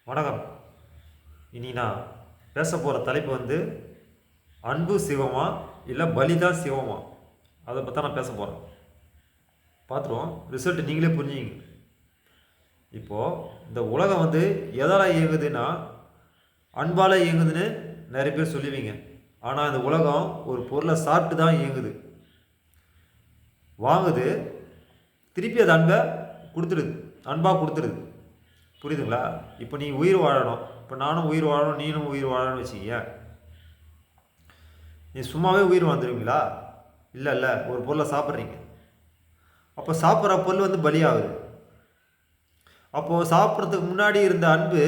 வணக்கம். இனி நான் பேச போகிற தலைப்பு அன்பு சிவமா இல்லை பலி தான் சிவமா, அதை பற்றி தான் நான் பேச போகிறேன். பார்த்துருவோம், ரிசல்ட் நீங்களே புரிஞ்சுங்க. இப்போது இந்த உலகம் எதால் இயங்குதுன்னா அன்பால் இயங்குதுன்னு நிறைய பேர் சொல்லுவீங்க. ஆனால் இந்த உலகம் ஒரு பொருளை சாப்பிட்டு தான் இயங்குது, வாங்குது, திருப்பி அது அன்பை கொடுத்துடுது, அன்பாக கொடுத்துடுது. புரியுதுங்களா? இப்போ நீ உயிர் வாழணும், இப்போ நானும் உயிர் வாழணும், நீனும் உயிர் வாழணும்னு வச்சுக்கிங்க. நீ சும்மாவே உயிர் வாழ்ந்துருவீங்களா? இல்லை, ஒரு பொருளை சாப்பிட்றீங்க. அப்போ சாப்பிட்ற பொருள் பலியாகுது. அப்போது சாப்பிட்றதுக்கு முன்னாடி இருந்த அன்பு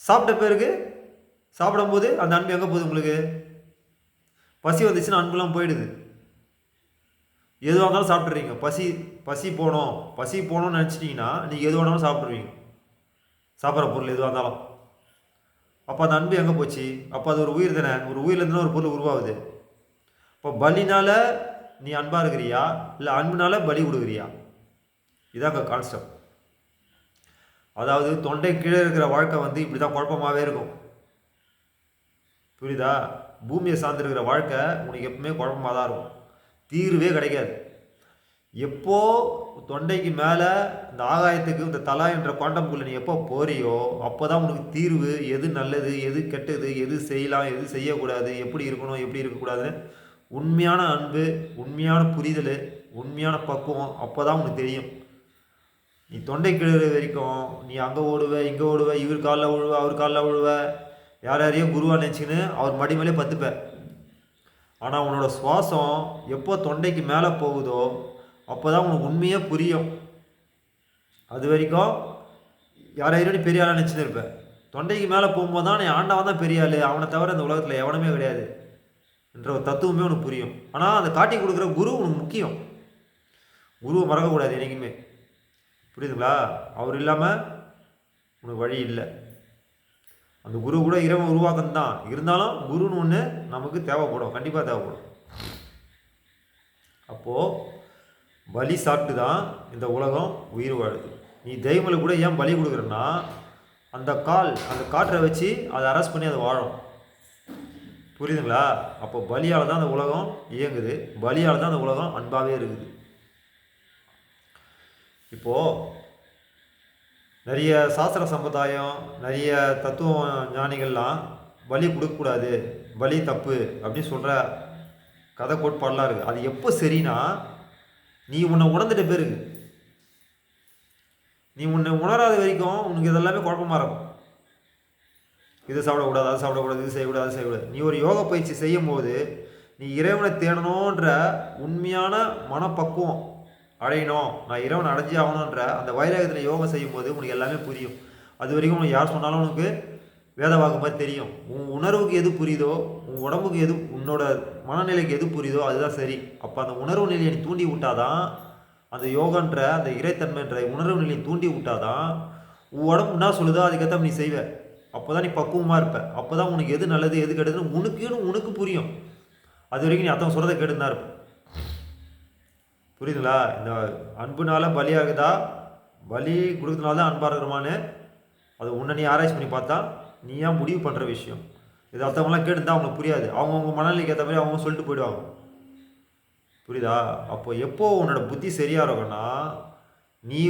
சாப்பிட்ட பிறகு சாப்பிடும்போது அந்த அன்பு எங்கே போகுது? உங்களுக்கு பசி வந்துச்சுன்னா அன்புலாம் போயிடுது. எதுவாக இருந்தாலும் சாப்பிட்றீங்க. பசி போகணும்னு நினச்சிட்டிங்கன்னா நீங்கள் எது வேணாலும் சாப்பிட்ருவீங்க, சாப்பிட்ற பொருள் எதுவாக இருந்தாலும். அப்போ அந்த அன்பு எங்கே போச்சு? அப்போ அது ஒரு உயிர் தானே, ஒரு உயிர்லேருந்து ஒரு பொருள் உருவாகுது. இப்போ பலினால் நீ அன்பாக இருக்கிறியா இல்லை அன்புனால பலி கொடுக்குறியா? இதாங்க கான்செப்ட். அதாவது தொண்டை கீழே இருக்கிற வாழ்க்கை இப்படி தான் குழப்பமாகவே இருக்கும். புரியுதா? பூமியை சார்ந்திருக்கிற வாழ்க்கை உனக்கு எப்பவுமே குழப்பமாக தான் இருக்கும், தீர்வே கிடைக்காது. எப்போ தொண்டைக்கு மேலே இந்த ஆகாயத்துக்கு இந்த தலா என்ற குவாண்டம்குள்ளே நீ எப்போ போறியோ அப்போ தான் உனக்கு தீர்வு, எது நல்லது, எது கெட்டது, எது செய்யலாம், எது செய்யக்கூடாது, எப்படி இருக்கணும், எப்படி இருக்கக்கூடாதுன்னு உண்மையான அன்பு, உண்மையான புரிதல், உண்மையான பக்குவம் அப்போ தான் உனக்கு தெரியும். நீ தொண்டை கிழறு வரைக்கும் நீ அங்கே ஓடுவ, இங்கே ஓடுவ, இவர் காலில் விழுவ, அவர் காலில் விழுவ, யாரையும் குருவாக நினச்சின்னு அவர் மடி மேலே பத்துப்ப. ஆனால் உன்னோட சுவாசம் எப்போ தொண்டைக்கு மேலே போகுதோ அப்போ தான் உனக்கு உண்மையே புரியும். அது வரைக்கும் யாரையும் நீ பெரிய ஆளாக நினச்சின்னு இருப்பேன். தொண்டைக்கு மேலே போகும்போது தான் நீ ஆண்டவன் தான் பெரிய ஆள், அவனை தவிர இந்த உலகத்தில் எவனுமே கிடையாது என்ற ஒரு தத்துவமே உனக்கு புரியும். ஆனால் அதை காட்டி கொடுக்குற குரு உனக்கு முக்கியம். குருவை மறக்கக்கூடாது என்றைக்குமே. புரியுதுங்களா? அவர் இல்லாமல் உனக்கு வழி இல்லை. அந்த குரு கூட இறைவன் உருவாக்கம் தான், இருந்தாலும் குருன்னு ஒன்று நமக்கு தேவைப்படும், கண்டிப்பாக தேவைப்படும். அப்போது பலி சாப்பிட்டு தான் இந்த உலகம் உயிர் வாழுது. நீ தெய்வங்களை கூட ஏன் பலி கொடுக்குறன்னா அந்த காற்றை வச்சு அதை அரெஸ்ட் பண்ணி அதை வாழும். புரியுதுங்களா? அப்போ பலியால் தான் அந்த உலகம் இயங்குது, பலியால் தான் அந்த உலகம் அன்பாகவே இருக்குது. இப்போது நிறைய சாஸ்திர சம்பிரதாயம், நிறைய தத்துவ ஞானிகள்லாம் பலி கொடுக்கக்கூடாது, பலி தப்பு அப்படின்னு சொல்கிற கதை கோட்பாடெலாம் இருக்குது. அது எப்போ சரினா நீ உன்னை உணர்ந்துட்ட பிறகு. நீ உன்னை உணராத வரைக்கும் உனக்கு இதெல்லாமே குழப்பமாக இருக்கும். இது சாப்பிடக்கூடாது, அது சாப்பிடக்கூடாது, இது செய்யக்கூடாது, அது செய்யக்கூடாது. நீ ஒரு யோகா பயிற்சி செய்யும் போது நீ இறைவனை தேடணுன்ற உண்மையான மனப்பக்குவம் அடையணும், நான் இறைவனை அடைஞ்சே ஆகணுன்ற அந்த வைராகத்தில் யோகம் செய்யும் போது உனக்கு எல்லாமே புரியும். அது வரைக்கும் உனக்கு யார் சொன்னாலும் உனக்கு வேதவாக்கு மாதிரி தெரியும். உன் உணர்வுக்கு எது புரியுதோ, உன் உடம்புக்கு எது, உன்னோட மனநிலைக்கு எது புரியுதோ அதுதான் சரி. அப்போ அந்த உணர்வு நிலையை நீ தூண்டி விட்டாதான், அந்த யோகன்ற அந்த இறைத்தன்மைன்ற உணர்வு நிலையை தூண்டி விட்டாதான் உன் உடம்பு என்ன சொல்லுதோ அதுக்கேற்ற நீ செய்வ. அப்போ தான் நீ பக்குவமாக இருப்ப. அப்போ தான் உனக்கு எது நல்லது, எது கெடுதுன்னு உனக்கு புரியும். அது வரைக்கும் நீ அத்தனை சொல்கிறத கேட்டுன்னு தான் இருப்ப. புரியுதுங்களா? இந்த அன்புனால பலியாகுதா, பலி கொடுக்கறதுனால தான் அன்பாக இருக்கிறோமான்னு அது உன்னை நீ ஆராய்ச்சி பண்ணி பார்த்தா நீ ஏன் முடிவு பண்ணுற விஷயம். இது அர்த்தமெல்லாம் கேட்டுதான் அவங்களுக்கு புரியாது. அவங்கவுங்க மனநிலைக்கு ஏற்ற மாதிரி அவங்க சொல்லிட்டு போயிடுவாங்க. புரியுதா? அப்போ எப்போ உன்னோட புத்தி சரியாக இருக்கும்னா நீ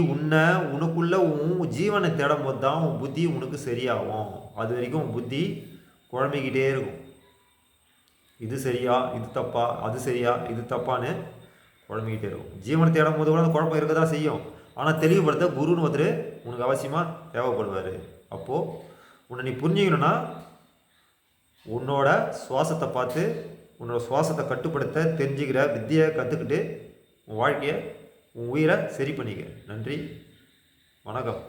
உனக்குள்ள உன் ஜீவனை தேடும் போது தான் உன் புத்தி உனக்கு சரியாகும். அது வரைக்கும் உன் புத்தி குழம்பிக்கிட்டே இருக்கும். இது சரியா, இது தப்பா, அது சரியா, இது தப்பான்னு குழம்பிக்கிட்டே இருக்கும். ஜீவனை தேடும் போது கூட அந்த குழப்பம் இருக்க தான் செய்யும். ஆனால் தெளிவுபடுத்த குருன்னு ஒருத்தர் உனக்கு அவசியமாக தேவைப்படுவார். அப்போது உன்னை நீ புரிஞ்சுக்கணுன்னா உன்னோட சுவாசத்தை பார்த்து உன்னோட சுவாசத்தை கட்டுப்படுத்த தெரிஞ்சுக்கிற வித்தியை கற்றுக்கிட்டு உன் வாழ்க்கையை, உன் உயிரை சரி பண்ணிக்க. நன்றி, வணக்கம்.